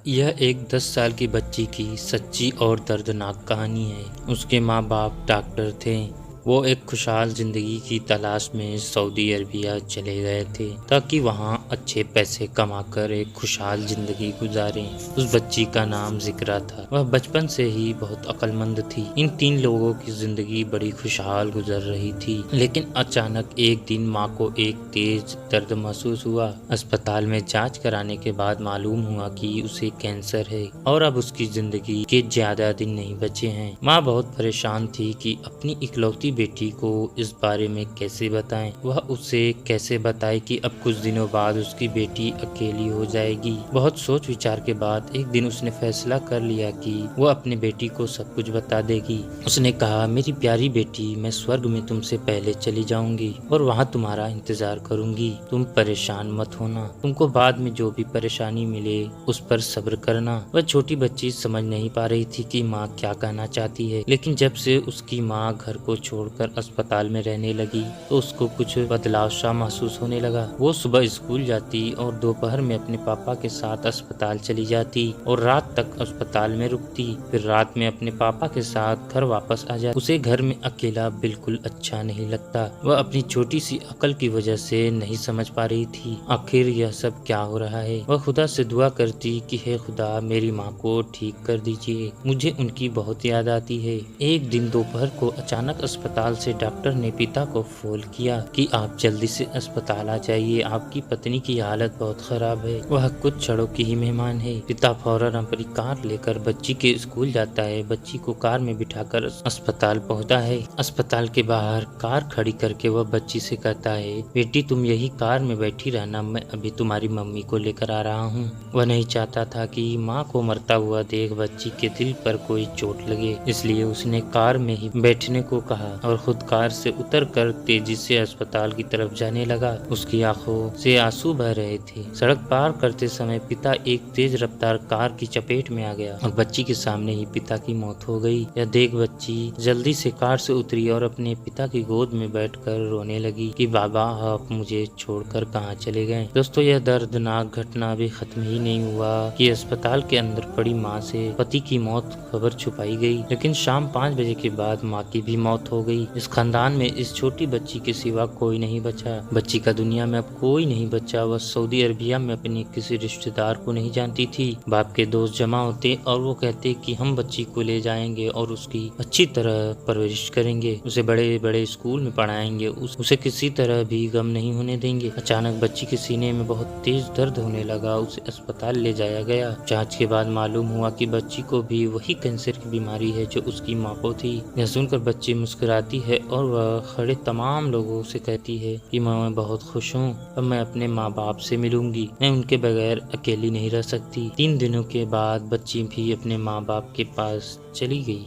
यह एक 10 साल की बच्ची की सच्ची और दर्दनाक कहानी है। उसके माँ बाप डॉक्टर थे। वो एक खुशहाल जिंदगी की तलाश में सऊदी अरबिया चले गए थे ताकि वहाँ अच्छे पैसे कमाकर एक खुशहाल जिंदगी गुजारें। उस बच्ची का नाम जिक्रा था। वह बचपन से ही बहुत अक्लमंद थी। इन 3 लोगों की जिंदगी बड़ी खुशहाल गुजर रही थी, लेकिन अचानक एक दिन माँ को एक तेज दर्द महसूस हुआ। अस्पताल में जांच कराने के बाद मालूम हुआ कि उसे कैंसर है और अब उसकी जिंदगी के ज्यादा दिन नहीं बचे हैं। माँ बहुत परेशान थी कि अपनी इकलौती बेटी को इस बारे में कैसे बताएं। वह उसे कैसे बताए कि अब कुछ दिनों बाद उसकी बेटी अकेली हो जाएगी। बहुत सोच विचार के बाद एक दिन उसने फैसला कर लिया कि वो अपनी बेटी को सब कुछ बता देगी। उसने कहा, मेरी प्यारी बेटी, मैं स्वर्ग में तुमसे पहले चली जाऊंगी और वहाँ तुम्हारा इंतजार करूंगी। तुम परेशान मत होना। तुमको बाद में जो भी परेशानी मिले उस पर सब्र करना। वह छोटी बच्ची समझ नहीं पा रही थी कि माँ क्या कहना चाहती है, लेकिन जब से उसकी माँ घर को छोड़कर अस्पताल में रहने लगी तो उसको कुछ बदलाव सा महसूस होने लगा। वो सुबह स्कूल जाती और दोपहर में अपने पापा के साथ अस्पताल चली जाती और रात तक अस्पताल में रुकती, फिर रात में अपने पापा के साथ घर वापस आ जाती। उसे घर में अकेला बिल्कुल अच्छा नहीं लगता। वह अपनी छोटी सी अकल की वजह से नहीं समझ पा रही थी आखिर यह सब क्या हो रहा है। वह खुदा से दुआ करती कि हे खुदा, मेरी माँ को ठीक कर दीजिए, मुझे उनकी बहुत याद आती है। एक दिन दोपहर को अचानक अस्पताल से डॉक्टर ने पिता को फोन किया कि आप जल्दी से अस्पताल आ जाइए, आपकी पत्नी की हालत बहुत खराब है, वह कुछ क्षणों की ही मेहमान है। पिता फौरन अपनी कार लेकर बच्ची के स्कूल जाता है। बच्ची को कार में बिठाकर अस्पताल पहुंचता है। अस्पताल के बाहर कार खड़ी करके वह बच्ची से कहता है, बेटी तुम यही कार में बैठी रहना, मैं अभी तुम्हारी मम्मी को लेकर आ रहा हूँ। वह नहीं चाहता था कि माँ को मरता हुआ देख बच्ची के दिल पर कोई चोट लगे, इसलिए उसने कार में ही बैठने को कहा और खुद कार से उतरकर तेजी से अस्पताल की तरफ जाने लगा। उसकी आंखों से आंसू बह रहे थे। सड़क पार करते समय पिता एक तेज रफ्तार कार की चपेट में आ गया और बच्ची के सामने ही पिता की मौत हो गई। यह देख बच्ची जल्दी से कार से उतरी और अपने पिता की गोद में बैठकर रोने लगी कि बाबा आप मुझे छोड़कर कहाँ चले गए। दोस्तों, यह दर्दनाक घटना अभी खत्म ही नहीं हुआ कि अस्पताल के अंदर पड़ी माँ से पति की मौत खबर छुपाई गई, लेकिन शाम 5 बजे के बाद माँ की भी मौत हो गई। इस खानदान में इस छोटी बच्ची के सिवा कोई नहीं बचा। बच्ची का दुनिया में अब कोई नहीं बचा। वह सऊदी अरबिया में अपने किसी रिश्तेदार को नहीं जानती थी। बाप के दोस्त जमा होते और वो कहते कि हम बच्ची को ले जाएंगे और उसकी अच्छी तरह परवरिश करेंगे, उसे बड़े बड़े स्कूल में पढ़ाएंगे, उसे किसी तरह भी गम नहीं होने देंगे। अचानक बच्ची के सीने में बहुत तेज दर्द होने लगा। उसे अस्पताल ले जाया गया। जांच के बाद मालूम हुआ कि बच्ची को भी वही कैंसर की बीमारी है जो उसकी माँ को थी। यह सुनकर बच्ची मुस्कुराती है और वह खड़े तमाम लोगों से कहती है कि मैं बहुत खुश हूँ, अब मैं अपने माँ बाप से मिलूंगी, मैं उनके बगैर अकेली नहीं रह सकती। 3 दिनों के बाद बच्ची भी अपने माँ बाप के पास चली गई।